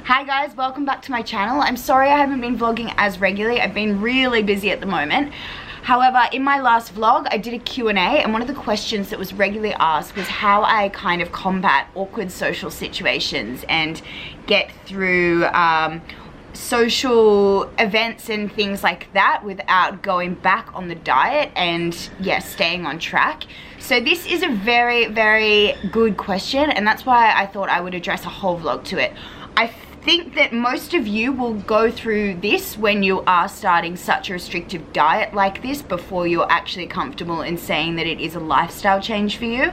Hi guys, welcome back to my channel. I'm sorry I haven't been vlogging as regularly. I've been really busy at the moment. However, in my last vlog, I did a Q&A, and one of the questions that was regularly asked was how I kind of combat awkward social situations and get through social events and things like that without going back on the diet and, yeah, staying on track. So this is a very, very good question, and that's why I thought I would address a whole vlog to it. I think that most of you will go through this when you are starting such a restrictive diet like this before you're actually comfortable in saying that it is a lifestyle change for you.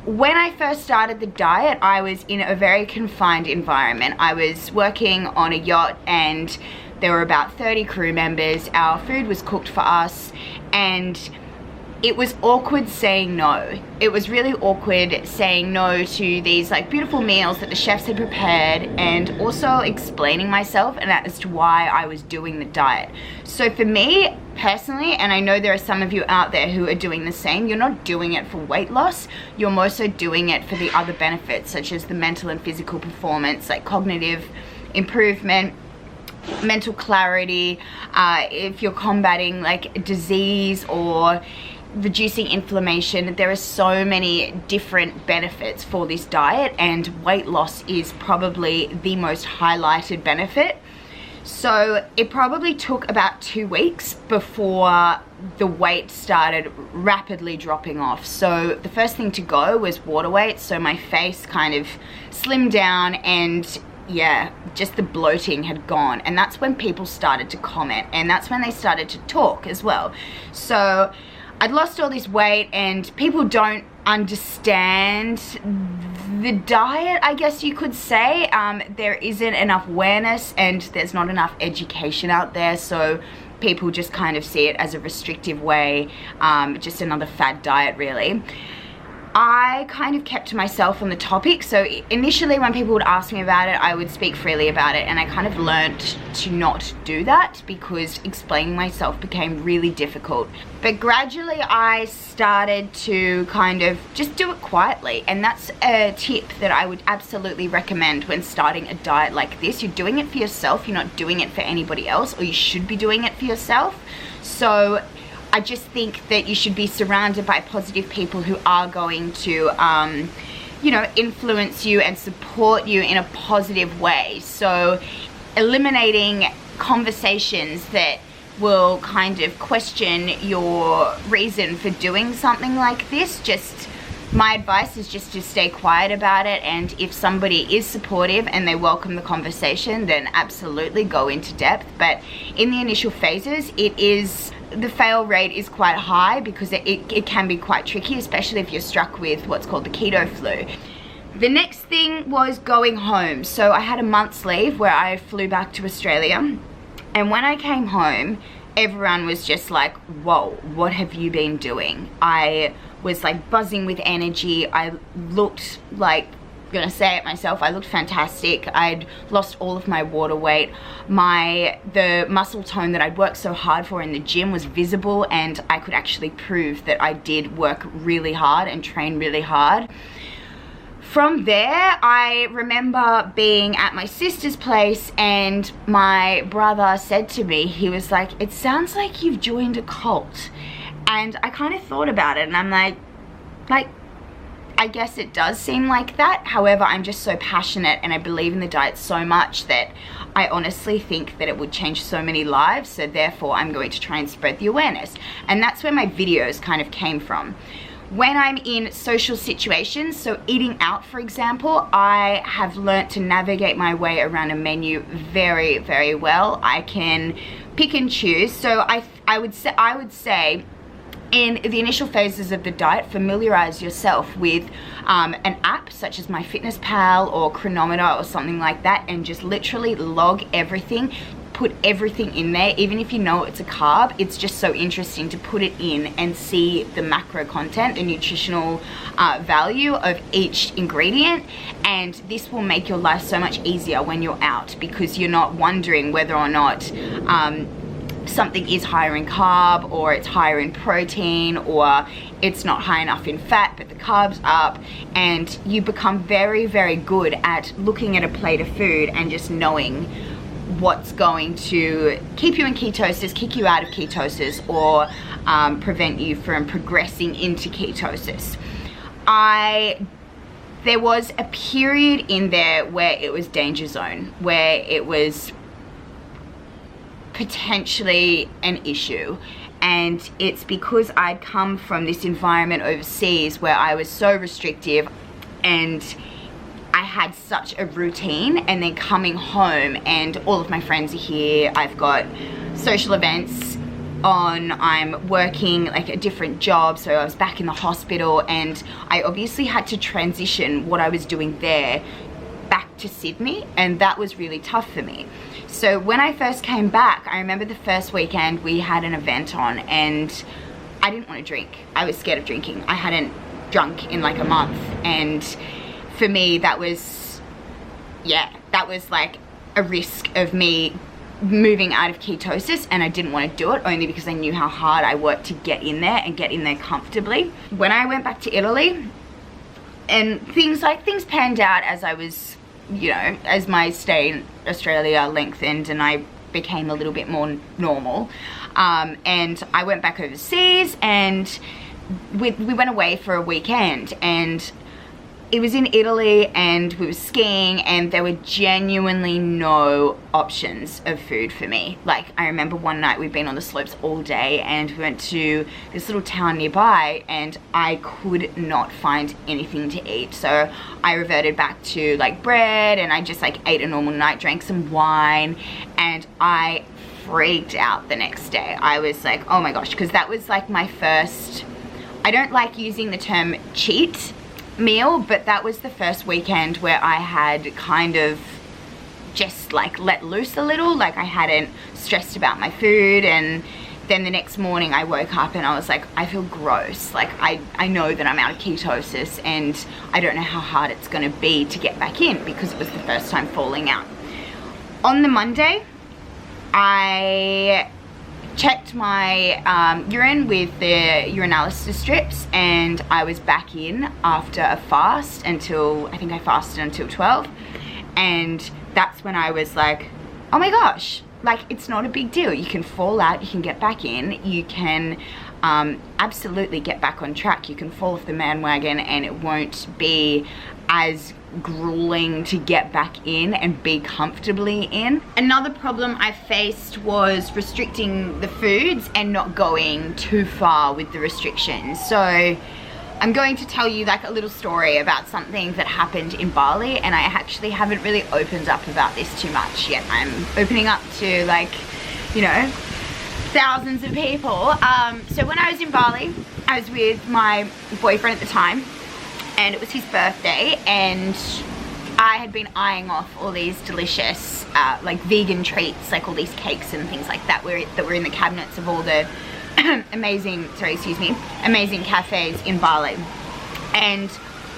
When I first started the diet, I was in a very confined environment. I was working on a yacht and there were about 30 crew members. Our food was cooked for us and it was awkward saying no. It was really awkward saying no to these like beautiful meals that the chefs had prepared, and also explaining myself and as to why I was doing the diet. So for me personally, and I know there are some of you out there who are doing the same, you're not doing it for weight loss, you're also doing it for the other benefits such as the mental and physical performance, like cognitive improvement, mental clarity, if you're combating like disease or reducing inflammation. There are so many different benefits for this diet, and weight loss is probably the most highlighted benefit. So it probably took about 2 weeks before the weight started rapidly dropping off. So the first thing to go was water weight, so my face kind of slimmed down and yeah, just the bloating had gone, and that's when people started to comment, and that's when they started to talk as well. So I'd lost all this weight and people don't understand the diet, I guess you could say. There isn't enough awareness and there's not enough education out there, so people just kind of see it as a restrictive way, just another fad diet really. I kind of kept to myself on the topic, so initially when people would ask me about it, I would speak freely about it, and I kind of learnt to not do that because explaining myself became really difficult. But gradually I started to kind of just do it quietly, and that's a tip that I would absolutely recommend when starting a diet like this. You're doing it for yourself, you're not doing it for anybody else, or you should be doing it for yourself. So I just think that you should be surrounded by positive people who are going to, you know, influence you and support you in a positive way. So eliminating conversations that will kind of question your reason for doing something like this, just my advice is just to stay quiet about it, and if somebody is supportive and they welcome the conversation, then absolutely go into depth. But in the initial phases, the fail rate is quite high because it can be quite tricky, especially if you're struck with what's called the keto flu. The next thing was going home. So I had a month's leave where I flew back to Australia, and when I came home, everyone was just like, whoa, what have you been doing? I was like buzzing with energy. I looked like, I'm gonna say it myself, I looked fantastic. I'd lost all of my water weight. The muscle tone that I'd worked so hard for in the gym was visible, and I could actually prove that I did work really hard and train really hard. From there, I remember being at my sister's place, and my brother said to me, he was like, it sounds like you've joined a cult. And I kind of thought about it, and I'm like, I guess it does seem like that. However, I'm just so passionate and I believe in the diet so much that I honestly think that it would change so many lives. So therefore, I'm going to try and spread the awareness. And that's where my videos kind of came from. When I'm in social situations, so eating out for example, I have learnt to navigate my way around a menu very, very well. I can pick and choose. So I would say in the initial phases of the diet, familiarize yourself with an app such as MyFitnessPal or Chronometer or something like that, and just literally log everything, put everything in there. Even if you know it's a carb, it's just so interesting to put it in and see the macro content, the nutritional value of each ingredient, and this will make your life so much easier when you're out, because you're not wondering whether or not something is higher in carb, or it's higher in protein, or it's not high enough in fat but the carb's up, and you become very, very good at looking at a plate of food and just knowing what's going to keep you in ketosis, kick you out of ketosis, or prevent you from progressing into ketosis. There was a period in there where it was danger zone, where it was potentially an issue, and it's because I'd come from this environment overseas where I was so restrictive and I had such a routine, and then coming home and all of my friends are here, I've got social events on, I'm working like a different job, so I was back in the hospital, and I obviously had to transition what I was doing there back to Sydney, and that was really tough for me. So when I first came back, I remember the first weekend we had an event on, and I didn't want to drink. I was scared of drinking. I hadn't drunk in like a month, and for me that was, yeah, that was like a risk of me moving out of ketosis, and I didn't want to do it only because I knew how hard I worked to get in there and get in there comfortably. When I went back to Italy, and things panned out as I was, you know, as my stay in Australia lengthened and I became a little bit more normal, and I went back overseas, and we went away for a weekend, and it was in Italy, and we were skiing, and there were genuinely no options of food for me. Like, I remember one night we'd been on the slopes all day, and we went to this little town nearby, and I could not find anything to eat. So I reverted back to like bread, and I just like ate a normal night, drank some wine, and I freaked out the next day. I was like, oh my gosh, because that was like my first, I don't like using the term cheat meal, but that was the first weekend where I had kind of just like let loose a little, like I hadn't stressed about my food. And then the next morning I woke up and I was like, I feel gross, like I know that I'm out of ketosis, and I don't know how hard it's going to be to get back in, because it was the first time falling out. On the Monday, I checked my urine with the urinalysis strips, and I was back in after a fast until, I think I fasted until 12, and that's when I was like, oh my gosh, like it's not a big deal. You can fall out, you can get back in, you can absolutely get back on track. You can fall off the bandwagon, and it won't be as grueling to get back in and be comfortably in. Another problem I faced was restricting the foods and not going too far with the restrictions. So I'm going to tell you like a little story about something that happened in Bali, and I actually haven't really opened up about this too much yet. I'm opening up to, like, you know, thousands of people. So when I was in Bali, I was with my boyfriend at the time, and it was his birthday, and I had been eyeing off all these delicious like vegan treats, like all these cakes and things like that were in the cabinets of all the amazing cafes in Bali. And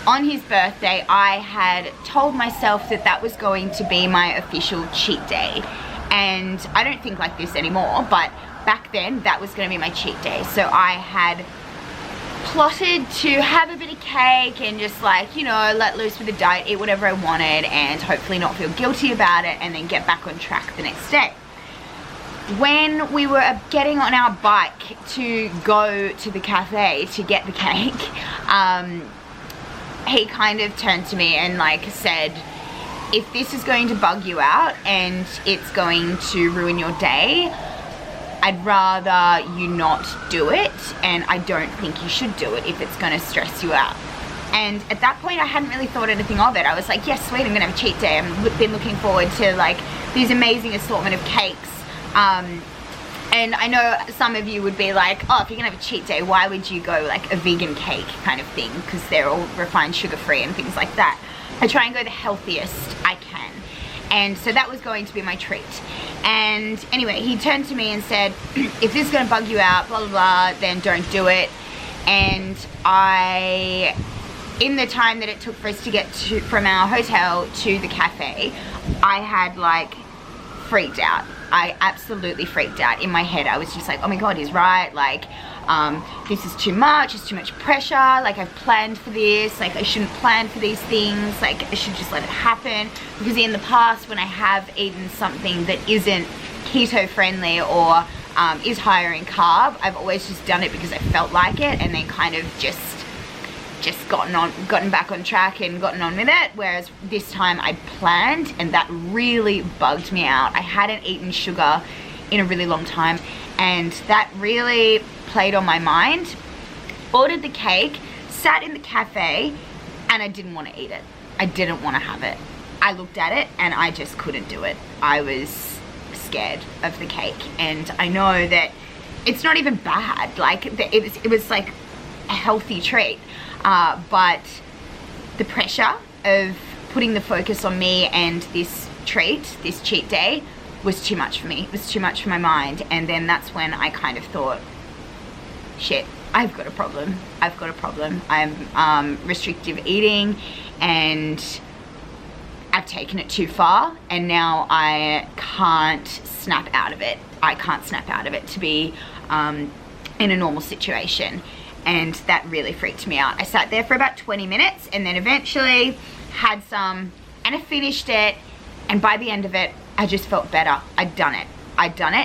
on his birthday, I had told myself that that was going to be my official cheat day, and I don't think like this anymore, but back then that was going to be my cheat day. So I had plotted to have a bit of cake and just, like, you know, let loose with the diet, eat whatever I wanted, and hopefully not feel guilty about it, and then get back on track the next day. When we were getting on our bike to go to the cafe to get the cake, he kind of turned to me and like said, if this is going to bug you out and it's going to ruin your day, I'd rather you not do it, and I don't think you should do it if it's going to stress you out. And at that point I hadn't really thought anything of it. I was like, yes, sweet, I'm going to have a cheat day. I've been looking forward to like these amazing assortment of cakes. And I know some of you would be like, oh, if you're going to have a cheat day, why would you go like a vegan cake kind of thing, because they're all refined sugar free and things like that. I try and go the healthiest I can. And so that was going to be my treat. And anyway, he turned to me and said, if this is going to bug you out, blah, blah, blah, then don't do it. And in the time that it took for us to get from our hotel to the cafe, I had like freaked out. I absolutely freaked out. In my head, I was just like, oh my God, he's right. Like, this is too much. It's too much pressure. Like, I've planned for this. Like, I shouldn't plan for these things. Like, I should just let it happen. Because in the past, when I have eaten something that isn't keto friendly or is higher in carb, I've always just done it because I felt like it, and then kind of just gotten back on track and gotten on with it. Whereas this time I'd planned, and that really bugged me out. I hadn't eaten sugar in a really long time, and that really played on my mind. Ordered the cake, sat in the cafe, and I didn't want to eat it. I didn't want to have it. I looked at it and I just couldn't do it. I was scared of the cake, and I know that it's not even bad. Like, it was like a healthy treat, but the pressure of putting the focus on me and this treat, this cheat day, was too much for me. It was too much for my mind. And then that's when I kind of thought, shit, I've got a problem. I've got a problem. I'm restrictive eating, and I've taken it too far, and now I can't snap out of it. I can't snap out of it to be in a normal situation. And that really freaked me out. I sat there for about 20 minutes, and then eventually had some, and I finished it, and by the end of it, I just felt better. I'd done it,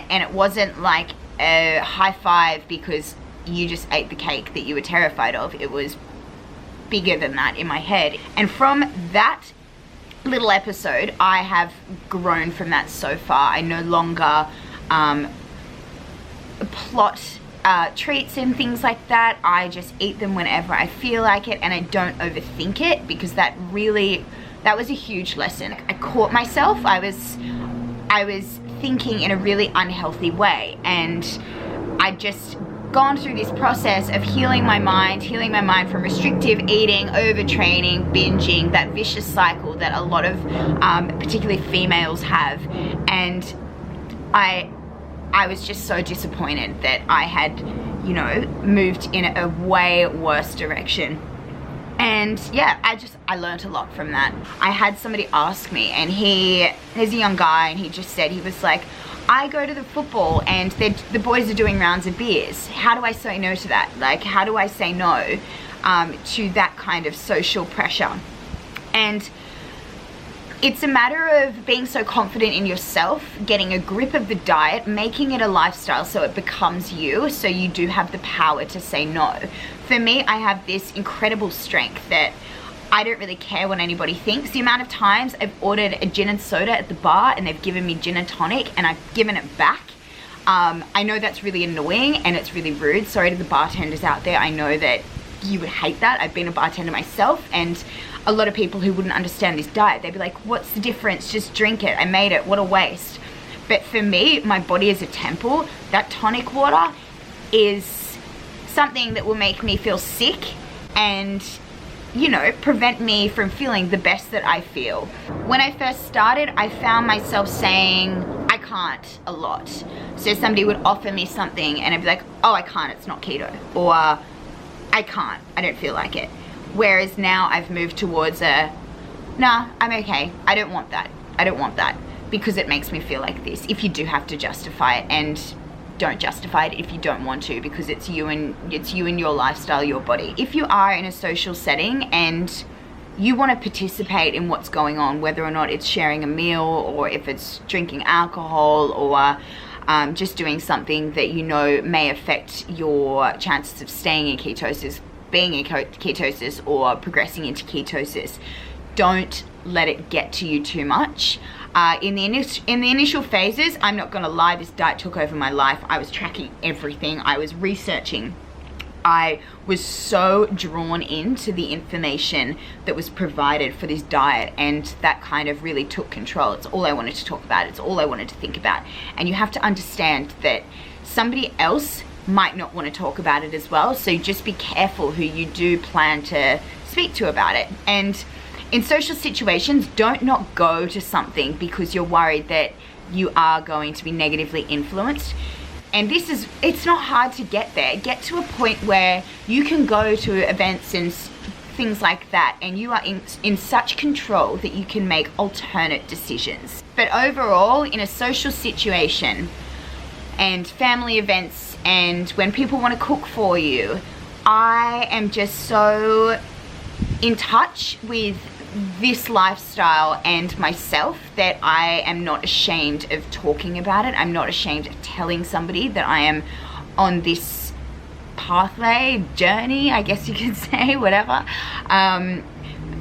and it wasn't like a high five because you just ate the cake that you were terrified of. It was bigger than that in my head. And from that little episode, I have grown from that so far. I no longer plot treats and things like that. I just eat them whenever I feel like it, and I don't overthink it, because that was a huge lesson. I caught myself. I was thinking in a really unhealthy way, and I just gone through this process of healing my mind from restrictive eating, overtraining, binging, that vicious cycle that a lot of particularly females have. And I was just so disappointed that I had, you know, moved in a way worse direction. And yeah, I learned a lot from that. I had somebody ask me, and he's a young guy, and he just said, he was like, I go to the football and the boys are doing rounds of beers. How do I say no to that? Like, how do I say no to that kind of social pressure? And it's a matter of being so confident in yourself, getting a grip of the diet, making it a lifestyle so it becomes you, so you do have the power to say no. For me, I have this incredible strength that I don't really care what anybody thinks. The amount of times I've ordered a gin and soda at the bar and they've given me gin and tonic and I've given it back. I know that's really annoying and it's really rude. Sorry to the bartenders out there. I know that you would hate that. I've been a bartender myself, and a lot of people who wouldn't understand this diet, they'd be like, what's the difference? Just drink it. I made it. What a waste. But for me, my body is a temple. That tonic water is something that will make me feel sick and, you know, prevent me from feeling the best that I feel. When I first started, I found myself saying, I can't a lot. So somebody would offer me something and I'd be like, oh, I can't, it's not keto. Or I can't, I don't feel like it. Whereas now I've moved towards nah, I'm okay. I don't want that. I don't want that, because it makes me feel like this. If you do have to justify it, and don't justify it if you don't want to, because it's you and your lifestyle, your body. If you are in a social setting and you want to participate in what's going on, whether or not it's sharing a meal, or if it's drinking alcohol, or just doing something that you know may affect your chances of staying in ketosis, being in ketosis, or progressing into ketosis, don't let it get to you too much. In the initial phases, I'm not gonna lie, this diet took over my life. I was tracking everything. I was researching. I was so drawn into the information that was provided for this diet, and that kind of really took control. It's all I wanted to talk about. It's all I wanted to think about. And you have to understand that somebody else might not want to talk about it as well. So just be careful who you do plan to speak to about it. And in social situations, don't not go to something because you're worried that you are going to be negatively influenced. And it's not hard to get there. Get to a point where you can go to events and things like that, and you are in such control that you can make alternate decisions. But overall, in a social situation and family events and when people want to cook for you, I am just so in touch with this lifestyle and myself that I am not ashamed of talking about it. I'm not ashamed of telling somebody that I am on this pathway, journey, I guess you could say, whatever.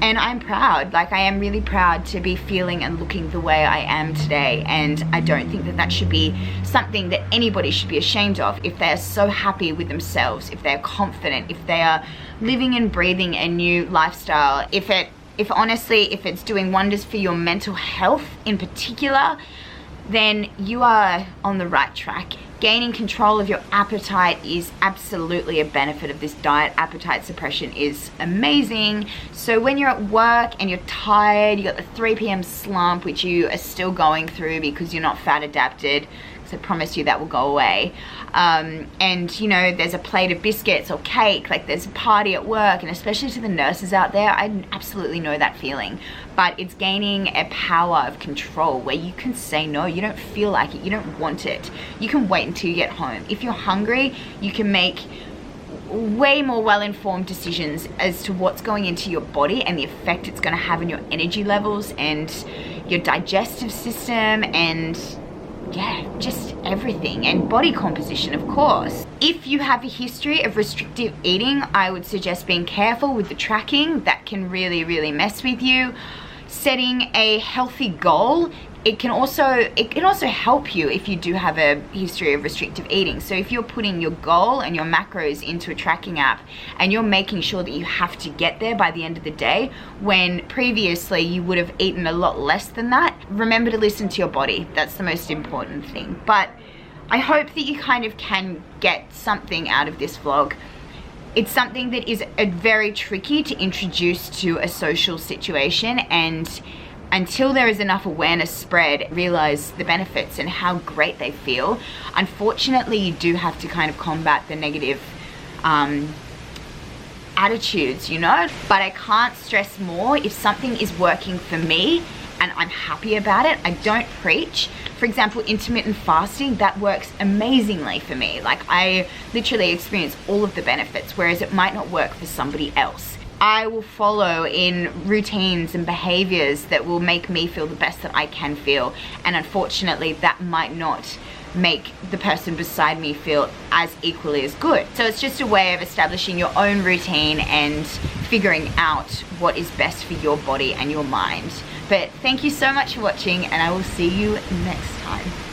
And I'm proud, like I am really proud to be feeling and looking the way I am today, and I don't think that that should be something that anybody should be ashamed of if they are so happy with themselves, if they're confident, if they are living and breathing a new lifestyle, if honestly, if it's doing wonders for your mental health in particular, then you are on the right track. Gaining control of your appetite is absolutely a benefit of this diet. Appetite suppression is amazing. So when you're at work and you're tired, you got the 3 p.m. slump, which you are still going through because you're not fat adapted, because I promise you that will go away. And you know, there's a plate of biscuits or cake, like there's a party at work, and especially to the nurses out there, I absolutely know that feeling. But it's gaining a power of control where you can say no, you don't feel like it, you don't want it. You can wait until you get home. If you're hungry, you can make way more well-informed decisions as to what's going into your body and the effect it's going to have on your energy levels and your digestive system and yeah, just everything, and body composition, of course. If you have a history of restrictive eating, I would suggest being careful with the tracking. That can really, really mess with you. Setting a healthy goal, it can also help you if you do have a history of restrictive eating. So if you're putting your goal and your macros into a tracking app and you're making sure that you have to get there by the end of the day, when previously you would have eaten a lot less than that, remember to listen to your body. That's the most important thing. But I hope that you kind of can get something out of this vlog. It's something that is very tricky to introduce to a social situation, and until there is enough awareness spread, realize the benefits and how great they feel. Unfortunately, you do have to kind of combat the negative attitudes, you know? But I can't stress more, if something is working for me and I'm happy about it, I don't preach. For example, intermittent fasting, that works amazingly for me. Like I literally experience all of the benefits, whereas it might not work for somebody else. I will follow in routines and behaviors that will make me feel the best that I can feel. And unfortunately, that might not make the person beside me feel as equally as good. So it's just a way of establishing your own routine and figuring out what is best for your body and your mind. But thank you so much for watching, and I will see you next time.